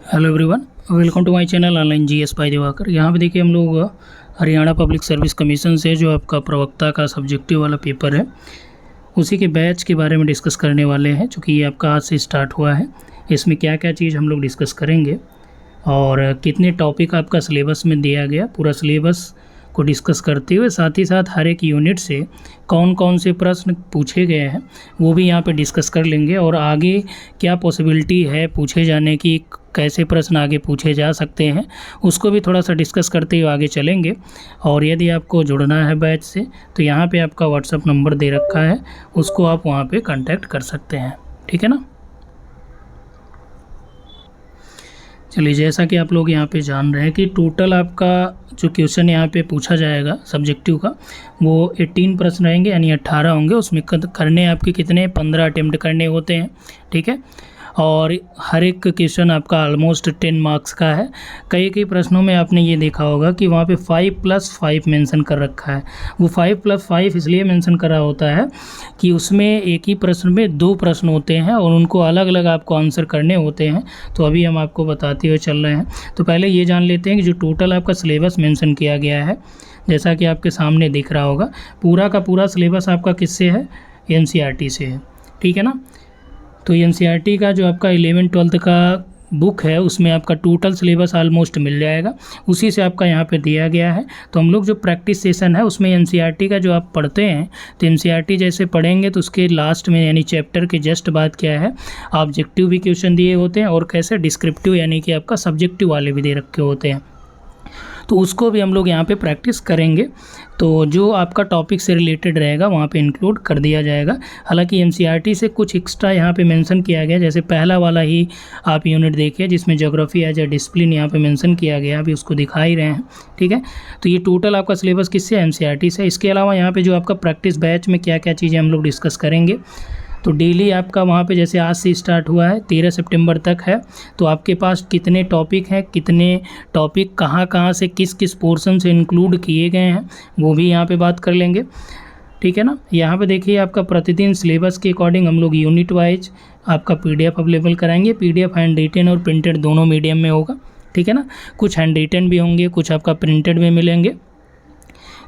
Hello everyone, welcome to my channel online GS by Diwakar. यहाँ पे देखिए हम लोग हरियाणा पब्लिक सर्विस कमीशन से जो आपका प्रवक्ता का सब्जेक्टिव वाला पेपर है उसी के बैच के बारे में डिस्कस करने वाले हैं, चूँकि ये आपका आज से स्टार्ट हुआ है। इसमें क्या क्या चीज़ हम लोग डिस्कस करेंगे और कितने टॉपिक आपका सिलेबस में दिया गया, पूरा सिलेबस को डिस्कस करते हुए साथ ही साथ हर एक यूनिट से कौन कौन से प्रश्न पूछे गए हैं वो भी यहाँ पे डिस्कस कर लेंगे और आगे क्या पॉसिबिलिटी है पूछे जाने की, कैसे प्रश्न आगे पूछे जा सकते हैं उसको भी थोड़ा सा डिस्कस करते हुए आगे चलेंगे। और यदि आपको जुड़ना है बैच से तो यहाँ पे आपका व्हाट्सअप नंबर दे रखा है, उसको आप वहाँ पे कांटेक्ट कर सकते हैं, ठीक है ना। चलिए, जैसा कि आप लोग यहाँ पे जान रहे हैं कि टोटल आपका जो क्वेश्चन यहाँ पे पूछा जाएगा सब्जेक्टिव का वो 18 प्रश्न रहेंगे, यानी 18 होंगे। उसमें करने आपके कितने 15 अटेम्प्ट करने होते हैं, ठीक है। और हर एक क्वेश्चन आपका ऑलमोस्ट 10 मार्क्स का है। कई प्रश्नों में आपने ये देखा होगा कि वहाँ पे 5+5 मेंशन कर रखा है। वो 5+5 इसलिए मेंशन करा होता है कि उसमें एक ही प्रश्न में 2 प्रश्न होते हैं और उनको अलग अलग आपको आंसर करने होते हैं। तो अभी हम आपको बताते हुए चल रहे हैं। तो पहले ये जान लेते हैं कि जो टोटल आपका सिलेबस मेंशन किया गया है, जैसा कि आपके सामने दिख रहा होगा, पूरा का पूरा सिलेबस आपका किससे है, एनसीईआरटी से है, ठीक है ना। तो एनसीईआरटी का जो आपका 11-12 का बुक है उसमें आपका टोटल सिलेबस ऑलमोस्ट मिल जाएगा, उसी से आपका यहाँ पे दिया गया है। तो हम लोग जो प्रैक्टिस सेशन है उसमें एनसीईआरटी का जो आप पढ़ते हैं तो एनसीईआरटी जैसे पढ़ेंगे तो उसके लास्ट में यानी चैप्टर के जस्ट बाद क्या है, ऑब्जेक्टिव भी क्वेश्चन दिए होते हैं और कैसे डिस्क्रिप्टिव यानी कि आपका सब्जेक्टिव वाले भी दे रखे होते हैं। तो उसको भी हम लोग यहाँ पे प्रैक्टिस करेंगे। तो जो आपका टॉपिक से रिलेटेड रहेगा वहाँ पे इंक्लूड कर दिया जाएगा। हालांकि एनसीईआरटी से कुछ एक्स्ट्रा यहाँ पे मेंशन किया गया, जैसे पहला वाला ही आप यूनिट देखिए जिसमें ज्योग्राफी एज ए डिसिप्लिन यहाँ पे मेंशन किया गया, अभी उसको दिखा ही रहे हैं, ठीक है। तो ये टोटल आपका सिलेबस किससे, एनसीईआरटी से। इसके अलावा यहाँ पर जो आपका प्रैक्टिस बैच में क्या क्या चीज़ें हम लोग डिस्कस करेंगे, तो डेली आपका वहाँ पे जैसे आज से स्टार्ट हुआ है 13 सितंबर तक है, तो आपके पास कितने टॉपिक हैं, कितने टॉपिक कहाँ कहाँ से किस किस पोर्शन से इंक्लूड किए गए हैं वो भी यहाँ पे बात कर लेंगे, ठीक है ना। यहाँ पे देखिए आपका प्रतिदिन सिलेबस के अकॉर्डिंग हम लोग यूनिट वाइज आपका PDF अवेलेबल कराएंगे। PDF हैंड रिटन और प्रिंटेड दोनों मीडियम में होगा, ठीक है ना। कुछ हैंड रिटन भी होंगे, कुछ आपका प्रिंटेड में मिलेंगे,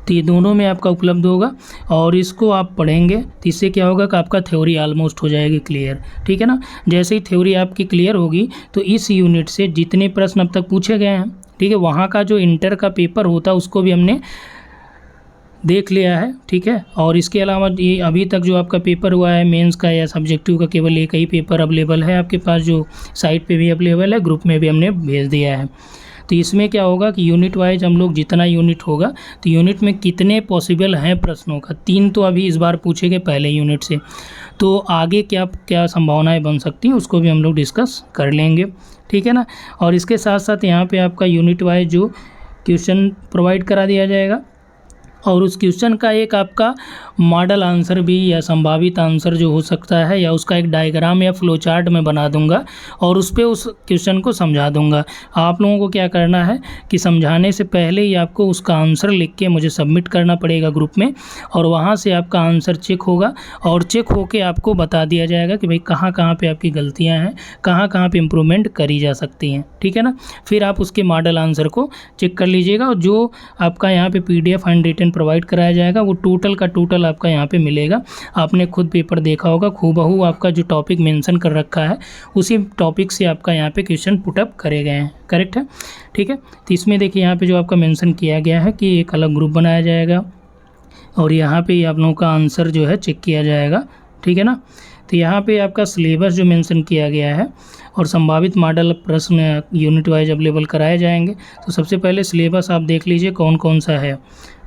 तो ये दोनों में आपका उपलब्ध होगा और इसको आप पढ़ेंगे तो इससे क्या होगा कि आपका थ्योरी ऑलमोस्ट हो जाएगी क्लियर, ठीक है ना। जैसे ही थ्योरी आपकी क्लियर होगी तो इस यूनिट से जितने प्रश्न अब तक पूछे गए हैं, ठीक है, वहाँ का जो इंटर का पेपर होता है उसको भी हमने देख लिया है, ठीक है। और इसके अलावा ये अभी तक जो आपका पेपर हुआ है मेंस का या सब्जेक्टिव का, केवल एक ही पेपर अवेलेबल है आपके पास, जो साइट पे भी अवेलेबल है, ग्रुप में भी हमने भेज दिया है। तो इसमें क्या होगा कि यूनिट वाइज हम लोग जितना यूनिट होगा तो यूनिट में कितने पॉसिबल हैं प्रश्नों का, 3 तो अभी इस बार पूछे गए पहले यूनिट से, तो आगे क्या क्या संभावनाएं बन सकती हैं उसको भी हम लोग डिस्कस कर लेंगे, ठीक है ना। और इसके साथ साथ यहाँ पे आपका यूनिट वाइज जो क्वेश्चन प्रोवाइड करा दिया जाएगा और उस क्वेश्चन का एक आपका मॉडल आंसर भी या संभावित आंसर जो हो सकता है या उसका एक डायग्राम या फ्लो चार्ट में बना दूंगा और उस पर उस क्वेश्चन को समझा दूंगा। आप लोगों को क्या करना है कि समझाने से पहले ही आपको उसका आंसर लिख के मुझे सबमिट करना पड़ेगा ग्रुप में, और वहाँ से आपका आंसर चेक होगा और चेक होके आपको बता दिया जाएगा कि भाई कहाँ कहाँ पर आपकी गलतियाँ हैं, कहाँ कहाँ पर इम्प्रूवमेंट करी जा सकती हैं, ठीक है ना। फिर आप उसके मॉडल आंसर को चेक कर लीजिएगा और जो आपका यहाँ पे PDF हैंड रिटन प्रोवाइड कराया जाएगा वो टोटल का टोटल आपका यहाँ पे मिलेगा। आपने खुद पेपर देखा होगा, खूबहू आपका जो टॉपिक मेंशन कर रखा है उसी टॉपिक से आपका यहाँ पे क्वेश्चन पुटअप करे गए हैं, करेक्ट है, ठीक है। तो इसमें देखिए यहाँ पे जो आपका मेंशन किया गया है कि एक अलग ग्रुप बनाया जाएगा और यहाँ पे आप लोगों का आंसर जो है चेक किया जाएगा, ठीक है ना। तो यहाँ पे आपका सिलेबस जो मेंशन किया गया है और संभावित मॉडल प्रश्न यूनिट वाइज अवेलेबल कराए जाएंगे। तो सबसे पहले सिलेबस आप देख लीजिए कौन कौन सा है,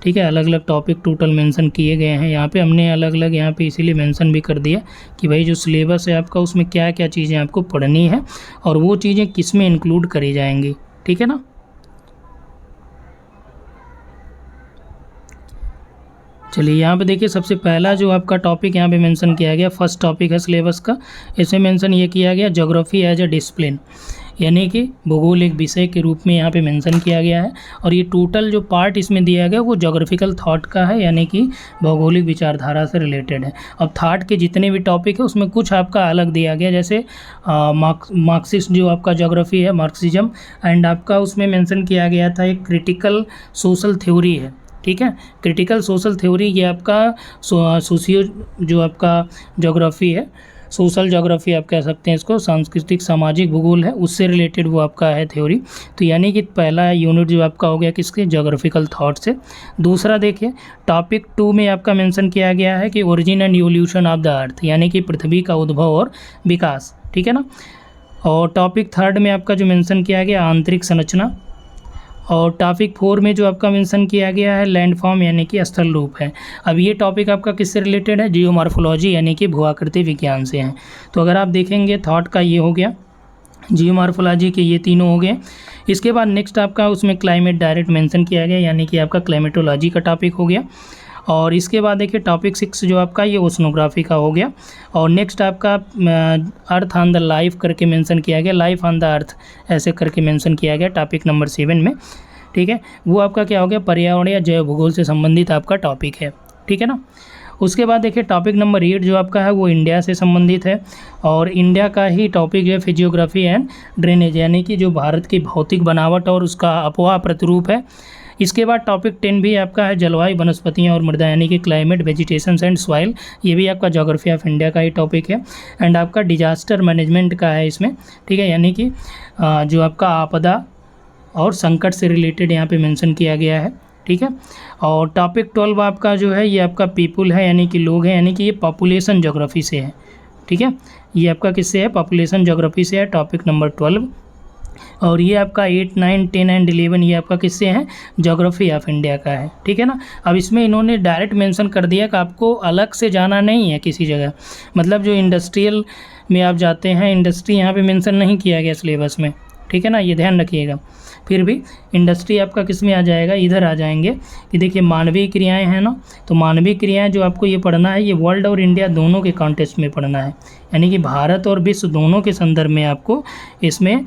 ठीक है। अलग अलग टॉपिक टोटल मेंशन किए गए हैं यहाँ पे, हमने अलग अलग यहाँ पे इसीलिए मेंशन भी कर दिया कि भाई जो सिलेबस है आपका उसमें क्या क्या चीज़ें आपको पढ़नी है और वो चीज़ें किस में इंक्लूड करी जाएंगी, ठीक है ना। चलिए यहाँ पे देखिए सबसे पहला जो आपका टॉपिक यहाँ पे मेंशन किया गया, फर्स्ट टॉपिक है सिलेबस का, इसमें मेंशन ये किया गया ज्योग्राफी एज ए डिसिप्लिन। यानी कि भूगोल एक विषय के रूप में यहाँ पे मेंशन किया गया है। और ये टोटल जो पार्ट इसमें दिया गया वो ज्योग्राफिकल थॉट का है, यानी कि भौगोलिक विचारधारा से रिलेटेड है। अब थॉट के जितने भी टॉपिक है उसमें कुछ आपका अलग दिया गया, जैसे मार्क्सिस्ट जो आपका ज्योग्राफी है, मार्क्सिज्म, एंड आपका उसमें मेंशन किया गया था एक क्रिटिकल सोशल थ्योरी है, ठीक है। क्रिटिकल सोशल थ्योरी ये आपका सोशियो जो आपका ज्योग्राफी है, सोशल ज्योग्राफी आप कह सकते हैं इसको, सांस्कृतिक सामाजिक भूगोल है, उससे रिलेटेड वो आपका है थ्योरी। तो यानी कि पहला यूनिट जो आपका हो गया किसके, ज्योग्राफिकल थॉट से। दूसरा देखिए टॉपिक 2 में आपका मेंशन किया गया है कि origin and evolution of the अर्थ, यानी कि पृथ्वी का उद्भव और विकास, ठीक है ना। और टॉपिक 3 में आपका जो मेंशन किया गया आंतरिक संरचना। और टॉपिक 4 में जो आपका मेंशन किया गया है लैंडफॉर्म, यानी कि स्थल रूप है। अब ये टॉपिक आपका किससे रिलेटेड है, जियोमॉर्फोलॉजी यानी कि भूआकृति विज्ञान से है। तो अगर आप देखेंगे थॉट का ये हो गया, जियोमॉर्फोलॉजी के ये तीनों हो गए। इसके बाद नेक्स्ट आपका उसमें क्लाइमेट डायरेक्ट मेंशन किया गया, यानी कि आपका क्लाइमेटोलॉजी का टॉपिक हो गया। और इसके बाद देखिए टॉपिक 6 जो आपका ये ओशनोग्राफी का हो गया। और नेक्स्ट आपका अर्थ ऑन द लाइफ करके मेंशन किया गया, लाइफ ऑन द अर्थ ऐसे करके मेंशन किया गया टॉपिक नंबर 7 में, ठीक है। वो आपका क्या हो गया, पर्यावरण या जैव भूगोल से संबंधित आपका टॉपिक है, ठीक है ना। उसके बाद देखिए टॉपिक नंबर 8 जो आपका है वो इंडिया से संबंधित है। और इंडिया का ही टॉपिक जो है फिजियोग्राफी एंड ड्रेनेज, यानी कि जो भारत की भौतिक बनावट और उसका अपवाह प्रतिरूप है। इसके बाद टॉपिक 10 भी आपका है जलवायु, वनस्पतियाँ और मृदा, यानी कि क्लाइमेट, वेजिटेशन एंड सॉइल, ये भी आपका ज्योग्राफी ऑफ इंडिया का ही टॉपिक है। एंड आपका डिजास्टर मैनेजमेंट का है इसमें, ठीक है, यानी कि जो आपका आपदा और संकट से रिलेटेड यहाँ पे मेंशन किया गया है, ठीक है। और टॉपिक 12 आपका जो है ये आपका पीपुल है, यानी कि लोग हैं, यानी कि ये पॉपुलेशन ज्योग्राफी से है, ठीक है। ये आपका किससे है, पॉपुलेशन ज्योग्राफी से है, टॉपिक नंबर 12। और ये आपका 8, 9, 10 एंड 11 ये आपका किससे है, ज्योग्राफी ऑफ इंडिया का है, ठीक है ना। अब इसमें इन्होंने डायरेक्ट मेंशन कर दिया कि आपको अलग से जाना नहीं है किसी जगह, मतलब जो इंडस्ट्रियल में आप जाते हैं, इंडस्ट्री यहाँ पे मेंशन नहीं किया गया सिलेबस में, ठीक है ना, ये ध्यान रखिएगा। फिर भी इंडस्ट्री आपका किस में आ जाएगा, इधर आ जाएंगे कि देखिए मानवीय क्रियाएं हैं ना, तो मानवीय क्रियाएं जो आपको ये पढ़ना है ये वर्ल्ड और इंडिया दोनों के कॉन्टेक्स्ट में पढ़ना है, यानी कि भारत और विश्व दोनों के संदर्भ में आपको इसमें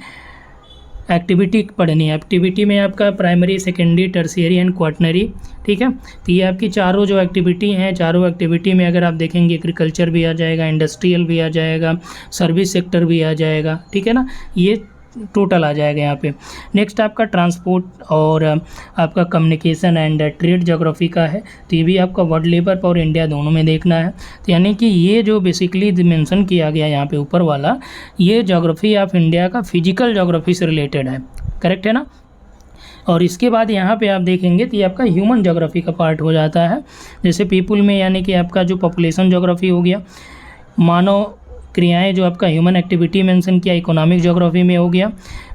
एक्टिविटी पढ़नी है। एक्टिविटी में आपका primary, secondary, tertiary and quaternary, ठीक है। तो ये आपकी चारों जो एक्टिविटी हैं, चारों एक्टिविटी में अगर आप देखेंगे एग्रीकल्चर भी आ जाएगा, इंडस्ट्रियल भी आ जाएगा, सर्विस सेक्टर भी आ जाएगा, ठीक है ना, ये टोटल आ जाएगा यहाँ पे। नेक्स्ट आपका ट्रांसपोर्ट और आपका कम्युनिकेशन एंड ट्रेड ज्योग्राफी का है, तो ये भी आपका वर्ल्ड लेवल पर और इंडिया दोनों में देखना है। तो यानी कि ये जो बेसिकली मेंशन किया गया यहाँ पे ऊपर वाला, ये ज्योग्राफी ऑफ इंडिया का फिजिकल ज्योग्राफी से रिलेटेड है, करेक्ट है ना। और इसके बाद यहाँ पे आप देखेंगे तो ये आपका ह्यूमन ज्योग्राफी का पार्ट हो जाता है, जैसे पीपुल में यानी कि आपका जो पॉपुलेशन ज्योग्राफी हो गया, मानव क्रियाएं जो आपका ह्यूमन एक्टिविटी मेंशन किया इकोनॉमिक ज्योग्राफी में हो गया,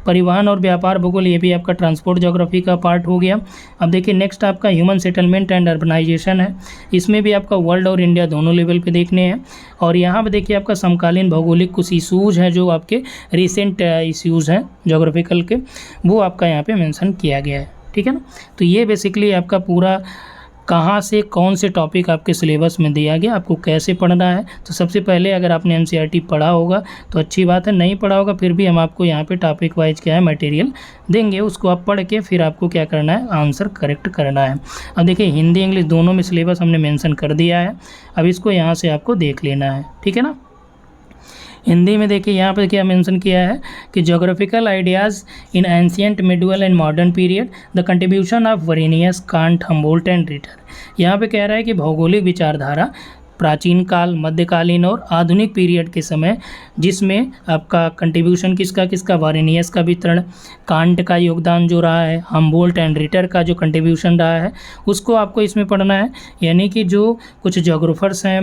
परिवहन और व्यापार भूगोल ये भी आपका ट्रांसपोर्ट ज्योग्राफी का पार्ट हो गया। अब देखिए नेक्स्ट आपका ह्यूमन सेटलमेंट एंड अर्बनाइजेशन है, इसमें भी आपका वर्ल्ड और इंडिया दोनों लेवल पे देखने हैं। और यहाँ पे देखिए आपका समकालीन भौगोलिक कुछ इशूज़ हैं जो आपके रिसेंट इश्यूज़ हैं ज्योग्राफिकल के, वो आपका यहाँ पे मेंशन किया गया है, ठीक है ना। तो ये बेसिकली आपका पूरा कहाँ से कौन से टॉपिक आपके सिलेबस में दिया गया, आपको कैसे पढ़ना है। तो सबसे पहले अगर आपने एनसीईआरटी पढ़ा होगा तो अच्छी बात है, नहीं पढ़ा होगा फिर भी हम आपको यहाँ पे टॉपिक वाइज क्या है मटेरियल देंगे, उसको आप पढ़ के फिर आपको क्या करना है, आंसर करेक्ट करना है। अब देखिए हिंदी इंग्लिश दोनों में सिलेबस हमने मेंशन कर दिया है, अब इसको यहाँ से आपको देख लेना है, ठीक है ना। हिंदी में देखिए यहाँ पर क्या मेंशन किया है कि geographical ideas in ancient, medieval and modern period, the contribution of Varenius, Kant, Humboldt and Ritter. यहाँ पे कह रहा है कि भौगोलिक विचारधारा प्राचीन काल, मध्यकालीन और आधुनिक पीरियड के समय, जिसमें आपका कंट्रीब्यूशन किसका किसका, वरीनियस का वितरण, कांट का योगदान जो रहा है, हम्बोल्ट एंड रिटर का जो कंट्रीब्यूशन रहा है उसको आपको इसमें पढ़ना है। यानी कि जो कुछ ज्योग्राफर्स हैं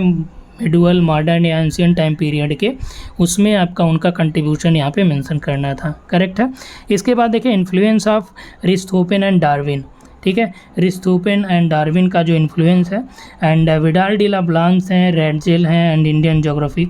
मिडुअल, मॉडर्न या एंशियंट टाइम पीरियड के, उसमें आपका उनका कंट्रीब्यूशन यहाँ पे मेंशन करना था, करेक्ट है। इसके बाद देखिए इन्फ्लुएंस ऑफ रिस्थोपेन एंड डार्विन, ठीक है, रिस्थोपेन एंड डार्विन का जो इन्फ्लुएंस है, एंड विडाल डी ला ब्लांस हैं, रेडजेल हैं, एंड इंडियन ज्योग्राफी।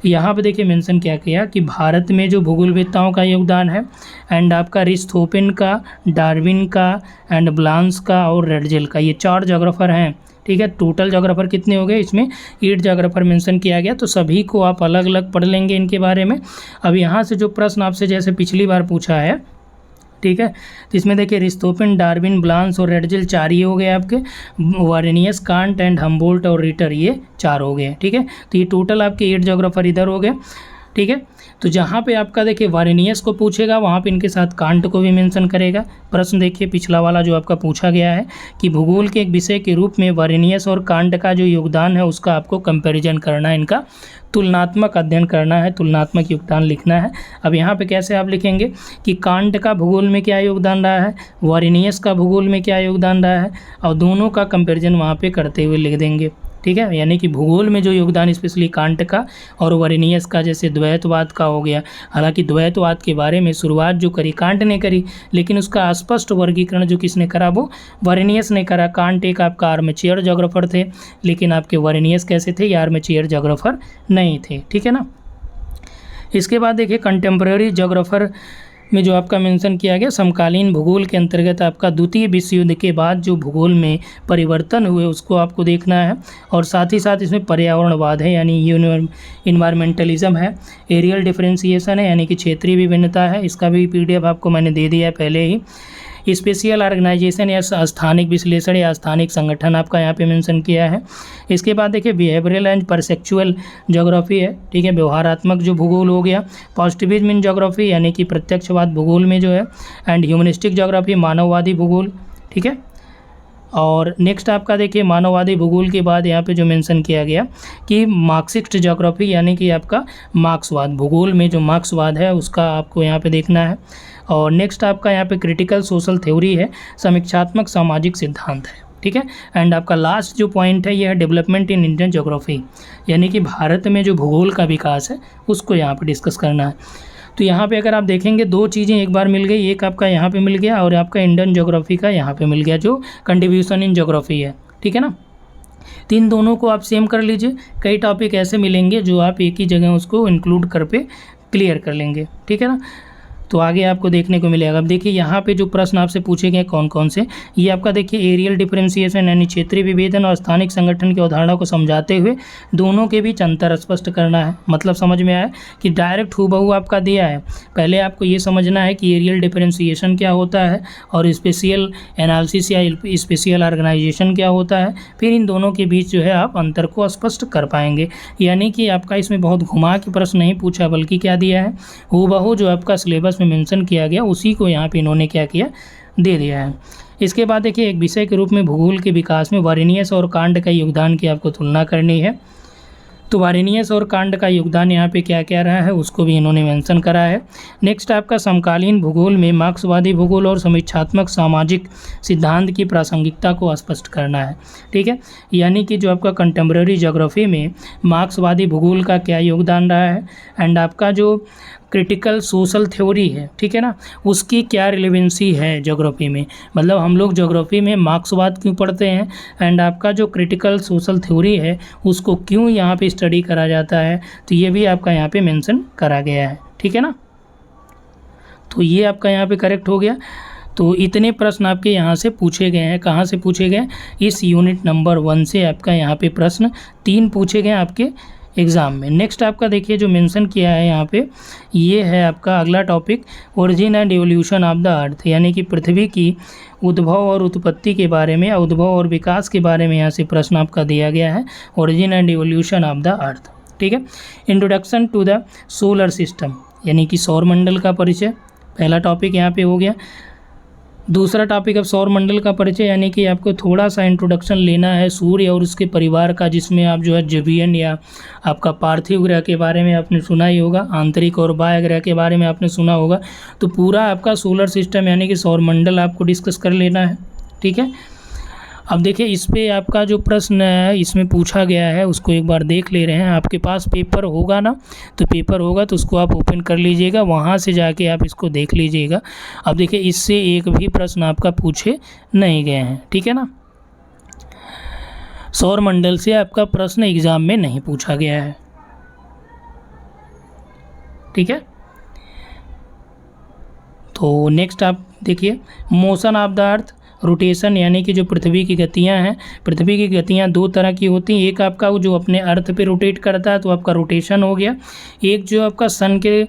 यहाँ पे देखिए मेंशन क्या किया कि भारत में जो भूगोलवेत्ताओं का योगदान है, एंड आपका रिस्थोपेन का, डार्विन का, एंड ब्लांस का और रेडजेल का, ये 4 ज्योग्राफर हैं, ठीक है। टोटल जोग्राफर कितने हो गए, इसमें 8 जोग्राफर मेंशन किया गया, तो सभी को आप अलग अलग पढ़ लेंगे इनके बारे में। अब यहाँ से जो प्रश्न आपसे जैसे पिछली बार पूछा है, ठीक है, तो इसमें देखिए रिस्थोफेन, डार्विन, ब्लांस और रेडजिल 4 ही हो गए आपके, वारेनियस, कांट एंड हम्बोल्ट और रिटर ये 4 हो गए, ठीक है। तो ये टोटल आपके 8 जोग्राफर इधर हो गए, ठीक है। तो जहाँ पे आपका देखिए वारेनियस को पूछेगा वहाँ पे इनके साथ कांट को भी मेंशन करेगा। प्रश्न देखिए पिछला वाला जो आपका पूछा गया है कि भूगोल के एक विषय के रूप में वारेनियस और कांट का जो योगदान है उसका आपको कंपैरिजन करना है, इनका तुलनात्मक अध्ययन करना है, तुलनात्मक योगदान लिखना है। अब यहाँ पे कैसे आप लिखेंगे कि कांट का भूगोल में क्या योगदान रहा है, वारेनियस का भूगोल में क्या योगदान रहा है, और दोनों का कंपैरिजन वहाँ पे करते हुए लिख देंगे, ठीक है। यानी कि भूगोल में जो योगदान स्पेशली कांट का और वारेनियस का, जैसे द्वैतवाद का हो गया, हालांकि द्वैतवाद के बारे में शुरुआत जो करी कांट ने करी, लेकिन उसका स्पष्ट वर्गीकरण जो किसने करा, वो वारेनियस ने करा। कांट एक आपका आर्मचेयर जोग्राफर थे, लेकिन आपके वारेनियस कैसे थे, ये आर्मचेयर जोग्राफर नहीं थे, ठीक है ना। इसके बाद देखिए कंटेम्प्रेरी जोग्राफर में जो आपका मेंशन किया गया, समकालीन भूगोल के अंतर्गत आपका द्वितीय विश्व युद्ध के बाद जो भूगोल में परिवर्तन हुए उसको आपको देखना है, और साथ ही साथ इसमें पर्यावरणवाद है यानी इन्वायरमेंटलिज्म है, एरियल डिफरेंशिएशन है यानी कि क्षेत्रीय विभिन्नता है, इसका भी PDF आपको मैंने दे दिया है पहले ही, स्पेशियल ऑर्गेनाइजेशन या स्थानिक विश्लेषण या स्थानिक संगठन आपका यहाँ पे मेंशन किया है। इसके बाद देखिए बिहेवियरल एंड परसेप्चुअल ज्योग्राफी है, ठीक है, व्यवहारात्मक जो भूगोल हो गया, पॉजिटिविज्म इन ज्योग्राफी यानी कि प्रत्यक्षवाद भूगोल में जो है, एंड ह्यूमनिस्टिक ज्योग्राफी मानववादी भूगोल, ठीक है। और नेक्स्ट आपका देखिए मानववादी भूगोल के बाद यहाँ पे जो मेंशन किया गया कि मार्क्सिस्ट ज्योग्राफी यानी कि आपका मार्क्सवाद, भूगोल में जो मार्क्सवाद है उसका आपको यहाँ पे देखना है। और नेक्स्ट आपका यहाँ पे क्रिटिकल सोशल थ्योरी है, समीक्षात्मक सामाजिक सिद्धांत है, ठीक है। एंड आपका लास्ट जो पॉइंट है यह है डेवलपमेंट इन इंडियन ज्योग्राफी, यानी कि भारत में जो भूगोल का विकास है उसको यहाँ पे डिस्कस करना है। तो यहाँ पे अगर आप देखेंगे 2 चीज़ें एक बार मिल गई, एक आपका यहाँ पे मिल गया और आपका इंडियन ज्योग्राफी का यहाँ पे मिल गया जो कंट्रीब्यूशन इन ज्योग्राफी है, ठीक है ना। तो इन दोनों को आप सेम कर लीजिए, कई टॉपिक ऐसे मिलेंगे जो आप एक ही जगह उसको इंक्लूड कर पे क्लियर कर लेंगे, ठीक है ना। तो आगे आपको देखने को मिलेगा। अब देखिए यहाँ पे जो प्रश्न आपसे पूछे गए कौन कौन से, ये आपका देखिए एरियल डिफरेंशिएशन यानी क्षेत्रीय विभेदन और स्थानिक संगठन की अवधारणा को समझाते हुए दोनों के बीच अंतर स्पष्ट करना है। मतलब समझ में आया कि डायरेक्ट हूबहू आपका दिया है, पहले आपको ये समझना है कि एरियल डिफरेंशिएशन क्या होता है और स्पेशियल एनालिसिस या स्पेशियल ऑर्गेनाइजेशन क्या होता है, फिर इन दोनों के बीच जो है आप अंतर को स्पष्ट कर पाएंगे। यानी कि आपका इसमें बहुत घुमा के प्रश्न नहीं पूछा, बल्कि क्या दिया है, हूबहू जो आपका सिलेबस में मेंशन किया गया उसी को यहाँ पे इन्होंने क्या किया, दे दिया है। इसके बाद देखिए एक विषय के रूप में भूगोल के विकास में वारेनियस और कांट का योगदान की आपको तुलना करनी है। तो वारेनियस और कांट का योगदान यहाँ पे क्या क्या रहा है उसको भी इन्होंने मेंशन करा है। नेक्स्ट आपका समकालीन भूगोल में मार्क्सवादी भूगोल और समीक्षात्मक सामाजिक सिद्धांत की प्रासंगिकता को स्पष्ट करना है, ठीक है। यानी कि जो आपका कंटेम्प्रेरी ज्योग्राफी में मार्क्सवादी भूगोल का क्या योगदान रहा है, एंड आपका जो क्रिटिकल सोशल थ्योरी है, ठीक है ना, उसकी क्या रिलेवेंसी है ज्योग्राफी में, मतलब हम लोग ज्योग्राफी में मार्क्सवाद क्यों पढ़ते हैं, एंड आपका जो क्रिटिकल सोशल थ्योरी है उसको क्यों यहाँ पे स्टडी करा जाता है, तो ये भी आपका यहाँ पे मेंशन करा गया है, ठीक है ना। तो ये आपका यहाँ पे करेक्ट हो गया। तो इतने प्रश्न आपके यहाँ से पूछे गए हैं। कहाँ से पूछे गए, इस यूनिट नंबर 1 से आपका यहाँ पे प्रश्न 3 पूछे गए आपके एग्ज़ाम में। नेक्स्ट आपका देखिए जो मेंशन किया है यहाँ पे, ये है आपका अगला topic, origin and evolution of the अर्थ, यानी कि पृथ्वी की उद्भव और उत्पत्ति के बारे में, उद्भव और विकास के बारे में यहाँ से प्रश्न आपका दिया गया है, origin and evolution of the earth, ठीक है। Introduction to the solar system, यानी कि सौरमंडल का परिचय, पहला टॉपिक यहाँ पे हो गया। दूसरा टॉपिक अब सौरमंडल का परिचय, यानी कि आपको थोड़ा सा इंट्रोडक्शन लेना है सूर्य और उसके परिवार का, जिसमें आप जो है जवियन या आपका पार्थिव ग्रह के बारे में आपने सुना ही होगा, आंतरिक और बाह्य ग्रह के बारे में आपने सुना होगा। तो पूरा आपका सोलर सिस्टम यानी कि सौरमंडल आपको डिस्कस कर लेना है, ठीक है। अब देखिए इस पे आपका जो प्रश्न है इसमें पूछा गया है उसको एक बार देख ले रहे हैं। आपके पास पेपर होगा ना, तो पेपर होगा तो उसको आप ओपन कर लीजिएगा, वहाँ से जाके आप इसको देख लीजिएगा। अब देखिए इससे एक भी प्रश्न आपका पूछे नहीं गए हैं, ठीक है ना। सौरमंडल से आपका प्रश्न एग्जाम में नहीं पूछा गया है, ठीक है। तो नेक्स्ट आप देखिए motion of the earth, rotation यानी कि जो पृथ्वी की गतियाँ हैं, पृथ्वी की गतियाँ दो तरह की होती हैं। एक आपका जो अपने अर्थ पे रोटेट करता है तो आपका रोटेशन हो गया, एक जो आपका सन के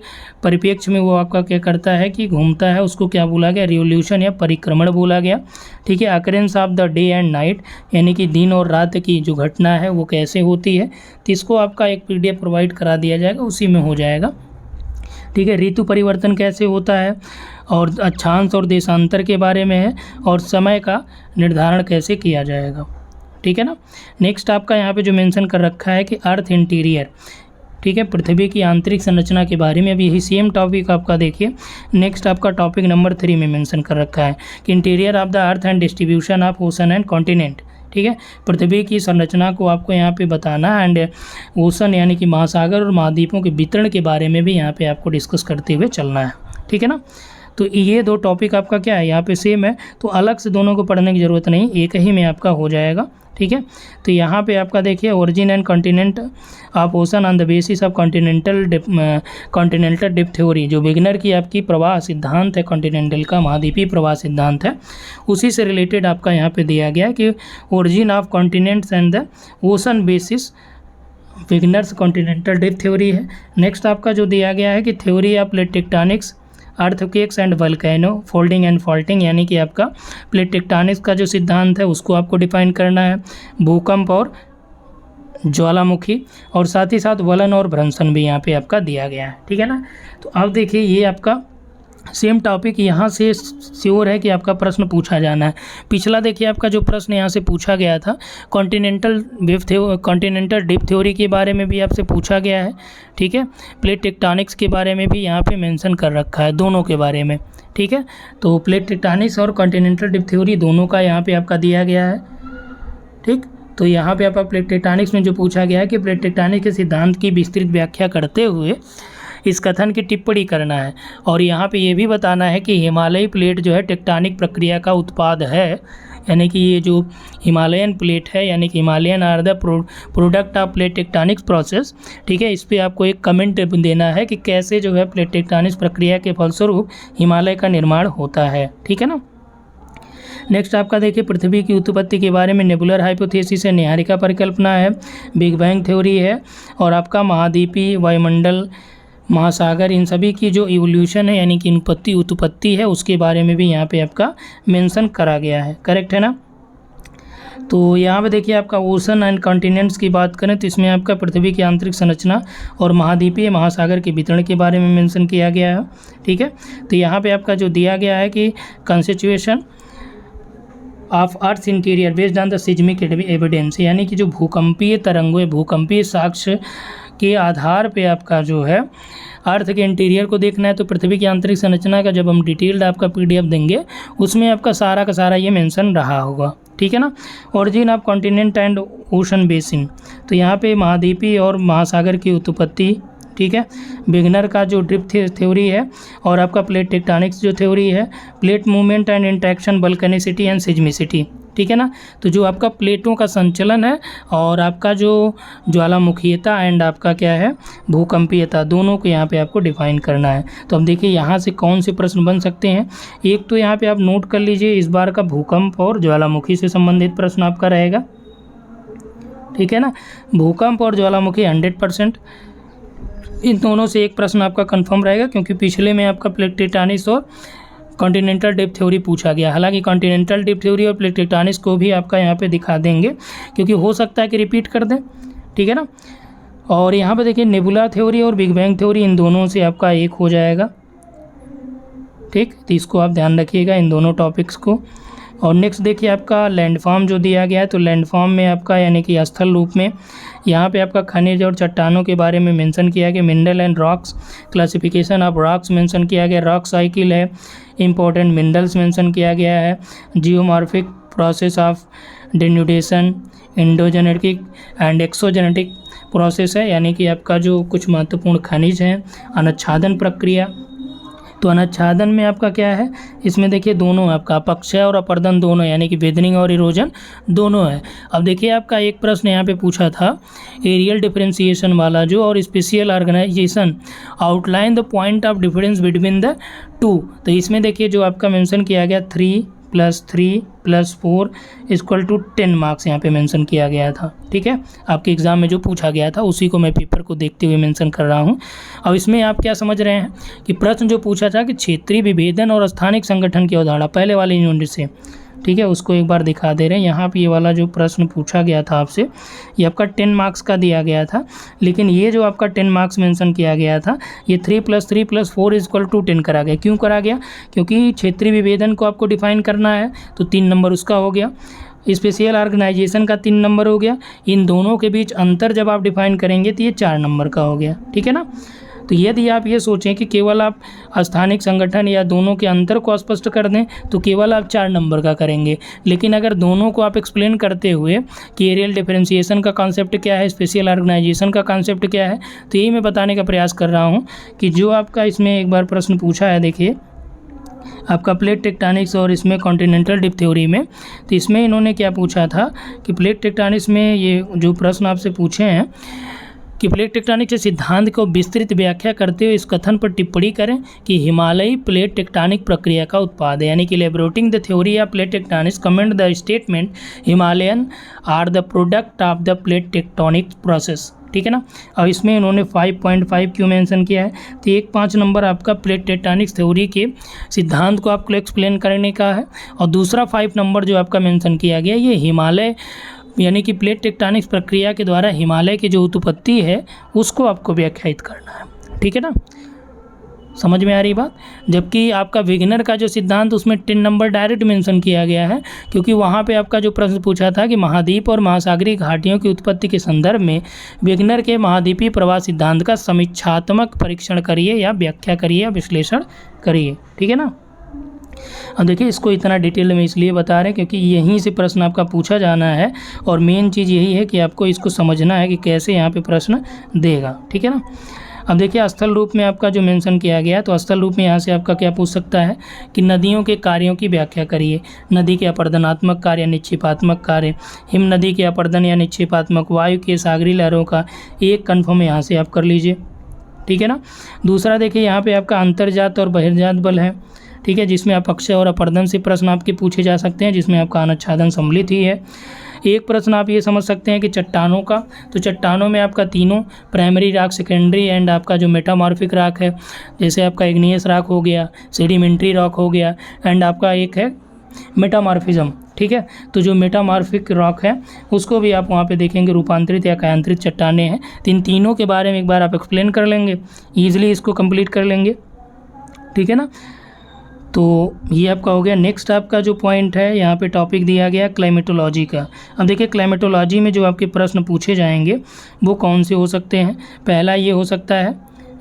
परिप्रेक्ष्य में वो आपका क्या करता है कि घूमता है, उसको क्या बोला गया, रिवोल्यूशन या परिक्रमण बोला गया। ठीक है, occurrence of the day and night यानी कि दिन और रात की जो घटना है वो कैसे होती है, तो इसको आपका एक PDF प्रोवाइड करा दिया जाएगा, उसी में हो जाएगा। ठीक है, ऋतु परिवर्तन कैसे होता है, और अक्षांश और देशांतर के बारे में है, और समय का निर्धारण कैसे किया जाएगा। ठीक है ना। नेक्स्ट आपका यहाँ पे जो मेंशन कर रखा है कि अर्थ इंटीरियर, ठीक है, पृथ्वी की आंतरिक संरचना के बारे में। अब यही सेम टॉपिक आपका देखिए नेक्स्ट आपका टॉपिक नंबर 3 में मेंशन कर रखा है कि interior of the earth and distribution of ocean and continent. ठीक है, पृथ्वी की संरचना को आपको यहाँ पे बताना, एंड ओशन यानी कि महासागर और महाद्वीपों के वितरण के बारे में भी यहाँ पे आपको डिस्कस करते हुए चलना है। ठीक है ना। तो ये दो टॉपिक आपका क्या है यहाँ पे सेम है, तो अलग से दोनों को पढ़ने की ज़रूरत नहीं, एक ही में आपका हो जाएगा। ठीक है, तो यहाँ पे आपका देखिए origin and continent of ocean on the basis of continental depth theory, जो बिगनर की आपकी प्रवाह सिद्धांत है, कॉन्टिनेंटल का महाद्वीपीय प्रवाह सिद्धांत है, उसी से रिलेटेड आपका यहाँ पे दिया गया है कि origin of continents and the ocean basis beginners continental depth theory है। नेक्स्ट आपका जो दिया गया है कि theory of plate tectonics, earthquakes and volcano, folding and faulting यानी कि आपका प्लेट टेक्टोनिक्स का जो सिद्धांत है उसको आपको डिफाइन करना है, भूकंप और ज्वालामुखी, और साथ ही साथ वलन और भ्रंशन भी यहाँ पे आपका दिया गया है। ठीक है ना। तो अब देखिए ये आपका सेम टॉपिक यहाँ से श्योर है कि आपका प्रश्न पूछा जाना है। पिछला देखिए आपका जो प्रश्न यहाँ से पूछा गया था कॉन्टिनेंटल डिप्थ थ्योरी के बारे में भी आपसे पूछा गया है। ठीक है, प्लेट टेक्टोनिक्स के बारे में भी यहाँ पे मेंशन कर रखा है, दोनों के बारे में। ठीक है, तो प्लेट टेक्टोनिक्स और कॉन्टिनेंटल डिप्थ थ्योरी दोनों का यहाँ पे आपका दिया गया है। ठीक, तो यहाँ पे आपका प्लेट टेक्टोनिक्स में जो पूछा गया है कि प्लेट टेक्टोनिक्स के सिद्धांत की विस्तृत व्याख्या करते हुए इस कथन की टिप्पणी करना है, और यहाँ पे ये भी बताना है कि हिमालयी प्लेट जो है टेक्टोनिक प्रक्रिया का उत्पाद है, यानी कि ये जो हिमालयन प्लेट है यानी कि Himalayan are the product of plate tectonics process. ठीक है, इस पर आपको एक कमेंट देना है कि कैसे जो है प्लेट टेक्टोनिक्स प्रक्रिया के फलस्वरूप हिमालय का निर्माण होता है। ठीक है ना। नेक्स्ट आपका देखिए पृथ्वी की उत्पत्ति के बारे में नेबुलर हाइपोथेसिस है, नीहारिका परिकल्पना है, बिग बैंग थ्योरी है, और आपका महाद्वीपीय, वायुमंडल, महासागर, इन सभी की जो इवोल्यूशन है यानी कि उत्पत्ति है उसके बारे में भी यहाँ पे आपका मेंशन करा गया है। करेक्ट है ना। तो यहाँ पे देखिए आपका ओशन एंड कॉन्टिनेंट्स की बात करें तो इसमें आपका पृथ्वी की आंतरिक संरचना और महाद्वीपीय, महासागर के वितरण के बारे में मेंशन किया गया है। ठीक है, तो यहाँ पे आपका जो दिया गया है कि constitution of earth interior based on the seismic evidence, यानी कि जो भूकंपीय तरंगों, भूकंपीय साक्ष्य के आधार पे आपका जो है अर्थ के इंटीरियर को देखना है। तो पृथ्वी की आंतरिक संरचना का जब हम डिटेल्ड आपका PDF देंगे उसमें आपका सारा का सारा ये मेंशन रहा होगा। ठीक है ना। Origin of continent and ocean basin, तो यहाँ पे महाद्वीपीय और महासागर की उत्पत्ति। ठीक है, बिगनर का जो ड्रिफ्ट थ्योरी है, और आपका प्लेट टेक्टोनिक्स जो थ्योरी है, plate movement and interaction, vulcanicity and seismicity. ठीक है ना। तो जो आपका प्लेटों का संचलन है और आपका जो ज्वालामुखीयता एंड आपका क्या है भूकंपीयता, दोनों को यहाँ पे आपको डिफाइन करना है। तो अब देखिए यहाँ से कौन से प्रश्न बन सकते हैं। एक तो यहाँ पे आप नोट कर लीजिए, इस बार का भूकंप और ज्वालामुखी से संबंधित प्रश्न आपका रहेगा। ठीक है ना, भूकंप और ज्वालामुखी 100%, इन दोनों से एक प्रश्न आपका कंफर्म रहेगा, क्योंकि पिछले में आपका प्लेट टेक्टोनिक्स और कॉन्टिनेंटल डिप्थ थ्योरी पूछा गया। हालांकि कॉन्टिनेंटल डिप्थ थ्योरी और प्लेट टेक्टोनिक्स को भी आपका यहाँ पे दिखा देंगे, क्योंकि हो सकता है कि रिपीट कर दें। ठीक है ना। और यहाँ पे देखिए नेबुला थ्योरी और बिग बैंग थ्योरी, इन दोनों से आपका एक हो जाएगा। ठीक, तो इसको आप ध्यान रखिएगा इन दोनों टॉपिक्स को। और नेक्स्ट देखिए आपका लैंडफॉर्म जो दिया गया है, तो लैंडफॉर्म में आपका यानी कि स्थल रूप में यहाँ पे आपका खनिज और चट्टानों के बारे में मेंशन किया गया। Mineral and rocks, classification of rocks mention किया गया, रॉक साइकिल है, इंपॉर्टेंट मिनरल्स मेंशन किया गया है, geomorphic process of denudation, endogenetic and exogenetic process है, यानी कि आपका जो कुछ महत्वपूर्ण खनिज हैं, अनच्छादन प्रक्रिया। तो अनच्छादन में आपका क्या है, इसमें देखिए दोनों आपका अपक्षय और अपर्दन दोनों, यानी कि वेदनिंग और इरोजन दोनों है। अब देखिए आपका एक प्रश्न यहाँ पे पूछा था एरियल डिफरेंशिएशन वाला जो, और spatial organisation, outline the point of difference between the two. तो इसमें देखिए जो आपका मेंशन किया गया 3, +3 +4 = 10 मार्क्स यहाँ पे मेंशन किया गया था। ठीक है, आपके एग्ज़ाम में जो पूछा गया था उसी को मैं पेपर को देखते हुए मेंशन कर रहा हूँ। अब इसमें आप क्या समझ रहे हैं कि प्रश्न जो पूछा था कि क्षेत्रीय विभेदन और स्थानिक संगठन की अवधारणा, पहले वाले यूनिट से, ठीक है, उसको एक बार दिखा दे रहे हैं। यहाँ पे ये वाला जो प्रश्न पूछा गया था आपसे, ये आपका 10 मार्क्स का दिया गया था, लेकिन ये जो आपका 10 मार्क्स मेंशन किया गया था, ये 3 + 3 + 4 = 10 करा गया। क्यों करा गया? क्योंकि क्षेत्रीय विभेदन को आपको डिफाइन करना है, तो 3 नंबर उसका हो गया। स्पेशल ऑर्गेनाइजेशन का 3 नंबर हो गया। इन दोनों के बीच अंतर जब आप डिफाइन करेंगे तो ये 4 नंबर का हो गया। ठीक है ना। तो यदि आप ये सोचें कि केवल आप स्थानिक संगठन या दोनों के अंतर को स्पष्ट कर दें तो केवल आप 4 नंबर का करेंगे, लेकिन अगर दोनों को आप एक्सप्लेन करते हुए कि एरियल डिफरेंशिएशन का कॉन्सेप्ट क्या है, स्पेशल ऑर्गेनाइजेशन का कॉन्सेप्ट क्या है, तो यही मैं बताने का प्रयास कर रहा हूँ कि जो आपका इसमें एक बार प्रश्न पूछा है, देखिए आपका प्लेट टेक्टोनिक्स और इसमें कॉन्टिनेंटल डिप थ्योरी में, तो इसमें इन्होंने क्या पूछा था कि प्लेट टेक्टोनिक्स में ये जो प्रश्न आपसे पूछे हैं कि प्लेट टेक्टोनिक्स के सिद्धांत को विस्तृत व्याख्या करते हुए इस कथन पर टिप्पणी करें कि हिमालयी प्लेट टेक्टोनिक प्रक्रिया का उत्पाद है, यानी कि elaborating the theory of plate tectonics comment the statement Himalayan are the product of the plate tectonic process. ठीक है ना। अब इसमें इन्होंने 5.5 क्यों मेंशन किया है, तो 5 नंबर आपका प्लेट टेक्टोनिक्स थ्योरी के सिद्धांत को आपको एक्सप्लेन करने का है, और दूसरा 5 नंबर जो आपका मेंशन किया गया ये हिमालय यानी कि प्लेट टेक्टोनिक्स प्रक्रिया के द्वारा हिमालय की जो उत्पत्ति है उसको आपको व्याख्यायित करना है। ठीक है ना, समझ में आ रही बात। जबकि आपका विग्नर का जो सिद्धांत उसमें 10 नंबर डायरेक्ट मेंशन किया गया है, क्योंकि वहाँ पे आपका जो प्रश्न पूछा था कि महाद्वीप और महासागरीय घाटियों की उत्पत्ति के संदर्भ में विग्नर के महाद्वीपीय प्रवाह सिद्धांत का समीक्षात्मक परीक्षण करिए या व्याख्या करिए या विश्लेषण करिए। ठीक है ना। अब देखिए इसको इतना डिटेल में इसलिए बता रहे हैं क्योंकि यहीं से प्रश्न आपका पूछा जाना है, और मेन चीज़ यही है कि आपको इसको समझना है कि कैसे यहाँ पे प्रश्न देगा। ठीक है ना। अब देखिए स्थल रूप में आपका जो मेंशन किया गया, तो स्थल रूप में यहाँ से आपका क्या पूछ सकता है कि नदियों के कार्यों की व्याख्या करिए। नदी के अपर्दनात्मक कार्य, निक्षेपात्मक कार्य, हिम नदी के अपर्दन या निक्षेपात्मक, वायु के सागरीय लहरों का एक कन्फर्म यहाँ से आप कर लीजिए। ठीक है ना। दूसरा देखिए यहाँ पे आपका अंतर्जात और बहिर्जात बल है। ठीक है, जिसमें अपक्षय और अपर्दन से प्रश्न आपके पूछे जा सकते हैं, जिसमें आपका अनुच्छादन सम्मिलित ही है। एक प्रश्न आप ये समझ सकते हैं कि चट्टानों का, तो चट्टानों में आपका तीनों प्राइमरी रॉक, सेकेंडरी एंड आपका जो मेटामॉर्फिक रॉक है, जैसे आपका इग्नियस रॉक हो गया, सेडिमेंट्री रॉक हो गया, एंड आपका एक है मेटामॉर्फिज्म। ठीक है, तो जो मेटामॉर्फिक रॉक है उसको भी आप वहाँ पे देखेंगे रूपांतरित या कायांतरित चट्टानें हैं। तो इन तीनों के बारे में एक बार आप एक्सप्लेन कर लेंगे, ईजिली इसको कंप्लीट कर लेंगे। ठीक है ना। तो ये आपका हो गया। नेक्स्ट आपका जो पॉइंट है यहाँ पे टॉपिक दिया गया क्लाइमेटोलॉजी का। अब देखिए क्लाइमेटोलॉजी में जो आपके प्रश्न पूछे जाएंगे वो कौन से हो सकते हैं। पहला ये हो सकता है,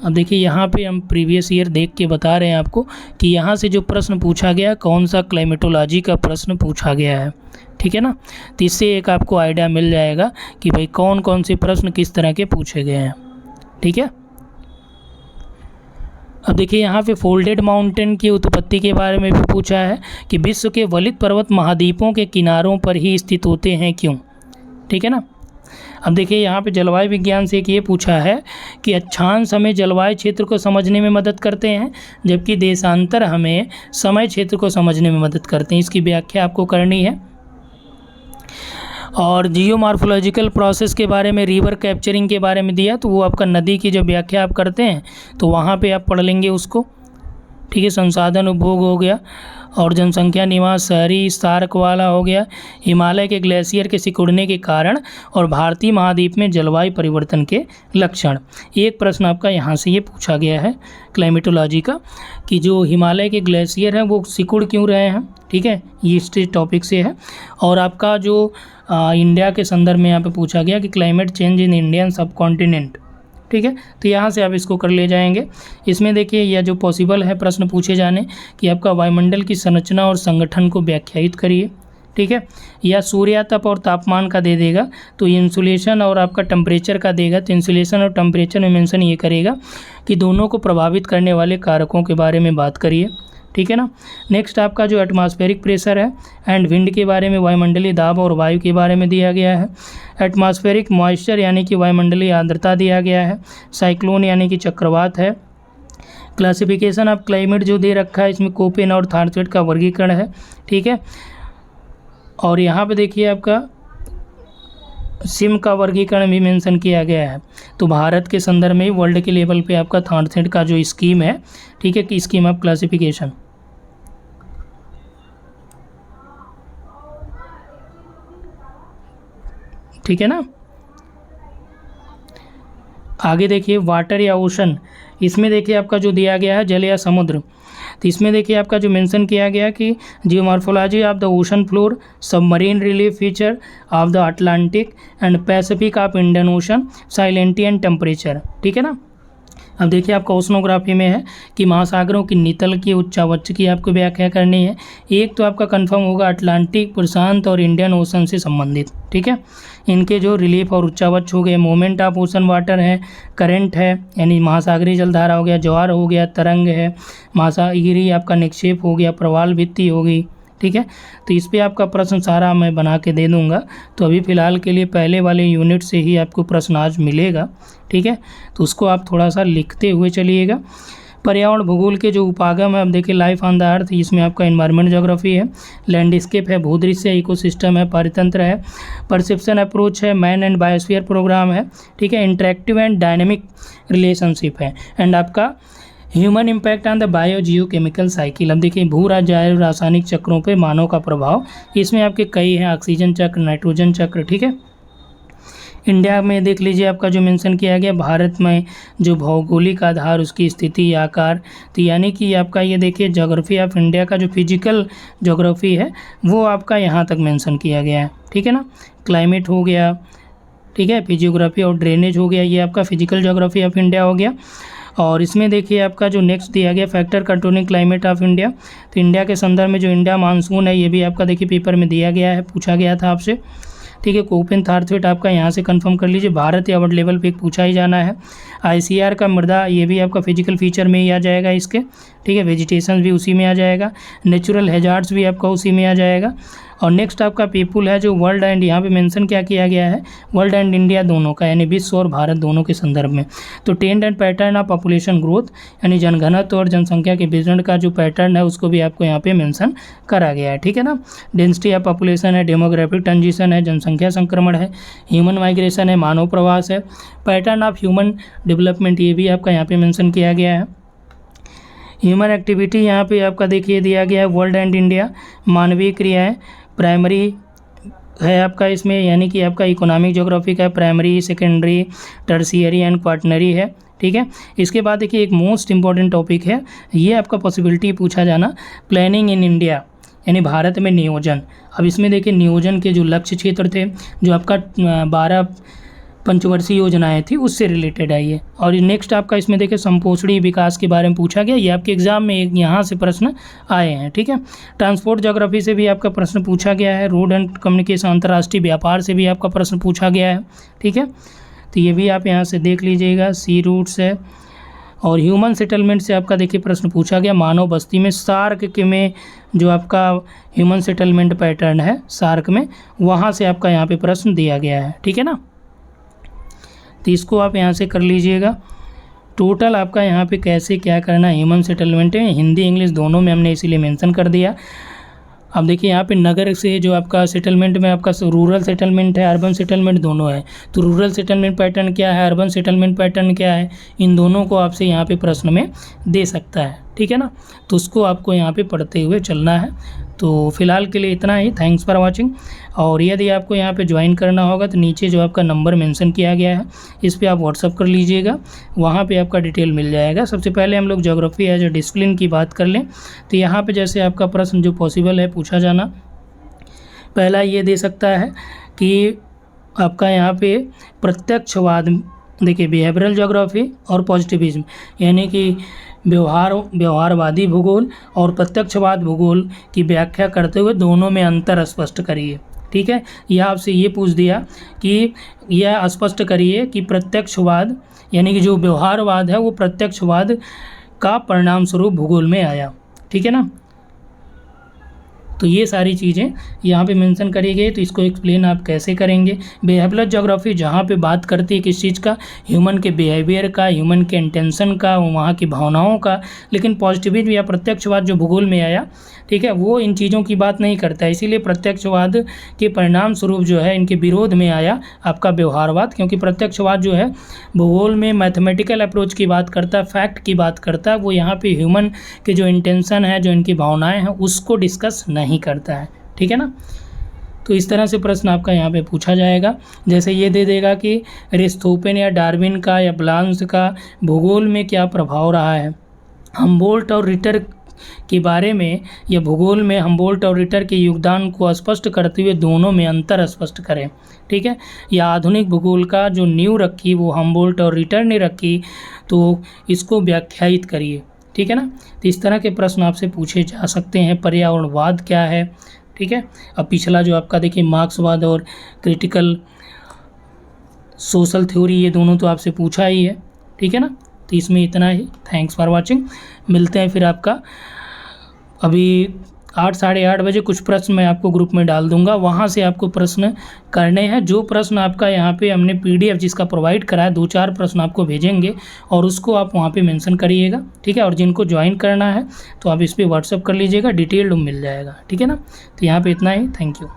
अब देखिए यहाँ पे हम प्रीवियस ईयर देख के बता रहे हैं आपको कि यहाँ से जो प्रश्न पूछा गया कौन सा क्लाइमेटोलॉजी का प्रश्न पूछा गया है। ठीक है ना। तो इससे एक आपको आइडिया मिल जाएगा कि भाई कौन कौन से प्रश्न किस तरह के पूछे गए हैं। ठीक है। अब देखिए यहाँ पे फोल्डेड माउंटेन की उत्पत्ति के बारे में भी पूछा है कि विश्व के वलित पर्वत महाद्वीपों के किनारों पर ही स्थित होते हैं, क्यों। ठीक है ना। अब देखिए यहाँ पे जलवायु विज्ञान से एक ये पूछा है कि अक्षांश हमें जलवायु क्षेत्र को समझने में मदद करते हैं, जबकि देशांतर हमें समय क्षेत्र को समझने में मदद करते हैं। इसकी व्याख्या आपको करनी है। और जियोमॉर्फोलॉजिकल प्रोसेस के बारे में, रिवर कैप्चरिंग के बारे में दिया, तो वो आपका नदी की जो व्याख्या आप करते हैं तो वहाँ पे आप पढ़ लेंगे उसको। ठीक है। संसाधन उपभोग हो गया, और जनसंख्या, निवास, शहरी स्तारक वाला हो गया, हिमालय के ग्लेशियर के सिकुड़ने के कारण, और भारतीय महाद्वीप में जलवायु परिवर्तन के लक्षण। एक प्रश्न आपका यहाँ से ये पूछा गया है क्लाइमेटोलॉजी का कि जो हिमालय के ग्लेशियर हैं वो सिकुड़ क्यों रहे हैं। ठीक है, ये इस टॉपिक से है। और आपका जो इंडिया के संदर्भ में यहाँ पे पूछा गया कि क्लाइमेट चेंज इन इंडियन सब कॉन्टिनेंट। ठीक है, तो यहाँ से आप इसको कर ले जाएंगे। इसमें देखिए यह जो पॉसिबल है प्रश्न पूछे जाने कि आपका वायुमंडल की संरचना और संगठन को व्याख्यायित करिए। ठीक है, या सूर्य तप और तापमान का दे देगा, तो इंसुलेशन और आपका टेम्परेचर का देगा, तो इंसुलेशन और टेम्परेचर में मेंशन ये करेगा कि दोनों को प्रभावित करने वाले कारकों के बारे में बात करिए। ठीक है ना। नेक्स्ट आपका जो एटमॉस्फेरिक प्रेशर है एंड विंड के बारे में, वायुमंडलीय दाब और वायु के बारे में दिया गया है। एटमॉस्फेरिक मॉइस्चर यानी कि वायुमंडलीय आर्द्रता दिया गया है। साइक्लोन यानी कि चक्रवात है। क्लासिफिकेशन ऑफ क्लाइमेट जो दे रखा है इसमें कोपेन और थारथवेट का वर्गीकरण है, ठीक है। और यहाँ पे देखिए आपका सिम का वर्गीकरण भी मेंशन किया गया है। तो भारत के संदर्भ में वर्ल्ड के लेवल पे आपका थारथवेट का जो स्कीम है, ठीक है, कि स्कीम ऑफ क्लासिफिकेशन, ठीक है ना। आगे देखिए वाटर या ओशन, इसमें देखिए आपका जो दिया गया है जल या समुद्र, तो इसमें देखिए आपका जो मेंशन किया गया कि geomorphology of the ocean floor, submarine relief feature of the Atlantic and Pacific of Indian ocean, salinity and temperature, ठीक है ना। अब देखिए आपका ओशनोग्राफी में है कि महासागरों की नितल की उच्चावच की आपको व्याख्या करनी है। एक तो आपका कंफर्म होगा अटलांटिक, प्रशांत और इंडियन ओशन से संबंधित, ठीक है। इनके जो रिलीफ और उच्चावच हो गए, मोमेंट ऑफ ओशन वाटर है, करंट है यानी महासागरीय जलधारा हो गया, ज्वार हो गया, तरंग है, महासागरीय आपका निक्षेप हो गया, प्रवाल भित्ति हो गई, ठीक है। तो इस पे आपका प्रश्न सारा मैं बना के दे दूंगा। तो अभी फ़िलहाल के लिए पहले वाले यूनिट से ही आपको प्रश्न आज मिलेगा, ठीक है। तो उसको आप थोड़ा सा लिखते हुए चलिएगा। पर्यावरण भूगोल के जो उपागम है, अब देखिए लाइफ ऑन द अर्थ, इसमें आपका इन्वायरमेंट ज्योग्राफी है, लैंडस्केप है, भूदृश्य, इकोसिस्टम है, पारितंत्र है, परसेप्शन अप्रोच है, मैन एंड बायोस्फीयर प्रोग्राम है, ठीक है, इंटरेक्टिव एंड डायनेमिक रिलेशनशिप है, एंड आपका human impact on the bio Jio chemical cycle. अब देखिए भू जैव रासायनिक चक्रों पे मानव का प्रभाव, इसमें आपके कई हैं, ऑक्सीजन चक्र, नाइट्रोजन चक्र, ठीक है। इंडिया में देख लीजिए आपका जो मेंशन किया गया, भारत में जो भौगोलिक आधार, उसकी स्थिति, आकार, तो यानी कि आपका ये देखिए ज्योग्राफी ऑफ इंडिया का जो फिजिकल ज्योग्राफी है वो आपका यहाँ तक मेंशन किया गया है, ठीक है ना। क्लाइमेट हो गया, ठीक है, फिजियोग्राफी और ड्रेनेज हो गया, ये आपका फिजिकल ज्योग्राफी ऑफ इंडिया हो गया। और इसमें देखिए आपका जो नेक्स्ट दिया गया factor controlling climate of India, तो इंडिया के संदर्भ में जो इंडिया मानसून है ये भी आपका देखिए पेपर में दिया गया है, पूछा गया था आपसे, ठीक है। कोपेन थारथवेट आपका यहाँ से कंफर्म कर लीजिए, भारत या वर्ल्ड लेवल पे पूछा ही जाना है। आईसीआर का मृदा, ये भी आपका फिजिकल फीचर में ही आ जाएगा इसके, ठीक है। वेजिटेशन भी उसी में आ जाएगा, नेचुरल हैजार्ड्स भी आपका उसी में आ जाएगा। और नेक्स्ट आपका पीपुल है जो वर्ल्ड एंड, यहाँ पे मेंशन क्या किया गया है, वर्ल्ड एंड इंडिया दोनों का, यानी विश्व और भारत दोनों के संदर्भ में। तो trend and pattern of population growth, यानी जनघनत्व और जनसंख्या के वितरण का जो पैटर्न है उसको भी आपको यहाँ पे मेंशन करा गया है, ठीक है ना। डेंसिटी ऑफ पॉपुलेशन है, डेमोग्राफिक ट्रांजिशन है, जनसंख्या संक्रमण है, ह्यूमन माइग्रेशन है, मानव प्रवास है, पैटर्न ऑफ ह्यूमन डेवलपमेंट, ये भी आपका यहाँ पे मेंशन किया गया है। ह्यूमन एक्टिविटी यहाँ पे आपका देखिए दिया गया है, वर्ल्ड एंड इंडिया, मानवीय क्रियाएं, प्राइमरी है आपका इसमें, यानी कि आपका इकोनॉमिक ज्योग्राफी का primary, secondary, tertiary and quaternary है, ठीक है। इसके बाद देखिए एक मोस्ट इंपॉर्टेंट टॉपिक है, ये आपका पॉसिबिलिटी पूछा जाना, प्लानिंग इन इंडिया, यानी भारत में नियोजन। अब इसमें देखिए नियोजन के जो लक्ष्य क्षेत्र थे, जो आपका 12 पंचवर्षीय योजनाएं थी उससे रिलेटेड है ये। और नेक्स्ट आपका इसमें देखिए संपोषणी विकास के बारे में पूछा गया, ये आपके एग्जाम में एक यहाँ से प्रश्न आए हैं, ठीक है। ट्रांसपोर्ट ज्योग्राफी से भी आपका प्रश्न पूछा गया है, रोड एंड कम्युनिकेशन, अंतर्राष्ट्रीय व्यापार से भी आपका प्रश्न पूछा गया है, ठीक है। तो ये भी आप यहाँ से देख लीजिएगा, सी रूट्स है। और ह्यूमन सेटलमेंट से आपका देखिए प्रश्न पूछा गया, मानव बस्ती में, सार्क के में जो आपका ह्यूमन सेटलमेंट पैटर्न है सार्क में, वहाँ से आपका यहाँ पे प्रश्न दिया गया है, ठीक है ना। तो इसको आप यहाँ से कर लीजिएगा। टोटल आपका यहाँ पे कैसे क्या करना है, ह्यूमन सेटलमेंट में हिंदी इंग्लिश दोनों में हमने इसीलिए मेंशन कर दिया। अब देखिए यहाँ पे नगर से जो आपका सेटलमेंट में आपका रूरल सेटलमेंट है, अर्बन सेटलमेंट दोनों है। तो रूरल सेटलमेंट पैटर्न क्या है, अर्बन सेटलमेंट पैटर्न क्या है, इन दोनों को आपसे यहाँ पे प्रश्न में दे सकता है, ठीक है ना। तो उसको आपको यहाँ पे पढ़ते हुए चलना है। तो फिलहाल के लिए इतना ही, थैंक्स फॉर वाचिंग। और यदि आपको यहाँ पे ज्वाइन करना होगा तो नीचे जो आपका नंबर मेंशन किया गया है इस पे आप व्हाट्सअप कर लीजिएगा, वहाँ पे आपका डिटेल मिल जाएगा। सबसे पहले हम लोग ज्योग्राफी एज ए डिसिप्लिन की बात कर लें तो यहाँ पे जैसे आपका प्रश्न जो पॉसिबल है पूछा जाना, पहला ये दे सकता है कि आपका यहाँ पे प्रत्यक्षवाद, देखिए बिहेवियरल ज्योग्राफी और पॉजिटिविज्म, यानी कि व्यवहारवादी भूगोल और प्रत्यक्षवाद भूगोल की व्याख्या करते हुए दोनों में अंतर स्पष्ट करिए, ठीक है। यह आपसे ये पूछ दिया कि यह स्पष्ट करिए कि प्रत्यक्षवाद यानी कि जो व्यवहारवाद है वो प्रत्यक्षवाद का परिणाम स्वरूप भूगोल में आया, ठीक है ना। तो ये सारी चीज़ें यहाँ पे मेंशन करी गई। तो इसको एक्सप्लेन आप कैसे करेंगे। बिहेवियरल ज्योग्राफी जहाँ पे बात करती है किस चीज़ का, ह्यूमन के बिहेवियर का, ह्यूमन के इंटेंशन का, वहाँ की भावनाओं का। लेकिन पॉजिटिविज्म या प्रत्यक्षवाद जो भूगोल में आया, ठीक है, वो इन चीज़ों की बात नहीं करता है। इसीलिए प्रत्यक्षवाद के परिणाम स्वरूप जो है इनके विरोध में आया आपका व्यवहारवाद, क्योंकि प्रत्यक्षवाद जो है भूगोल में मैथमेटिकल अप्रोच की बात करता है, फैक्ट की बात करता है। वो यहाँ पे ह्यूमन के जो इंटेंशन है, जो इनकी भावनाएं हैं, उसको डिस्कस नहीं करता है। ठीक है ना। तो इस तरह से प्रश्न आपका यहाँ पे पूछा जाएगा। जैसे ये दे देगा कि एरिस्थोपेन या डार्विन का या ब्लांस का भूगोल में क्या प्रभाव रहा है। हम्बोल्ट और रिटर के बारे में या भूगोल में हम्बोल्ट और रिटर के योगदान को स्पष्ट करते हुए दोनों में अंतर स्पष्ट करें। ठीक है। या आधुनिक भूगोल का जो नींव रखी वो हम्बोल्ट और रिटर ने रखी, तो इसको व्याख्यायित करिए। ठीक है ना। तो इस तरह के प्रश्न आपसे पूछे जा सकते हैं। पर्यावरणवाद क्या है। ठीक है। अब पिछला जो आपका देखिए मार्क्सवाद और क्रिटिकल सोशल थ्योरी, ये दोनों तो आपसे पूछा ही है। ठीक है ना। तो इसमें इतना ही। Thanks for watching. मिलते हैं फिर आपका अभी 8 साढ़े 8 बजे कुछ प्रश्न मैं आपको ग्रुप में डाल दूंगा, वहाँ से आपको प्रश्न करने हैं। जो प्रश्न आपका यहाँ पे हमने PDF जिसका प्रोवाइड करा है, 2-4 प्रश्न आपको भेजेंगे और उसको आप वहाँ पे मेंशन करिएगा। ठीक है। और जिनको ज्वाइन करना है तो आप इस पर व्हाट्सअप कर लीजिएगा, डिटेल्ड मिल जाएगा। ठीक है ना। तो यहाँ पे इतना ही। Thank you.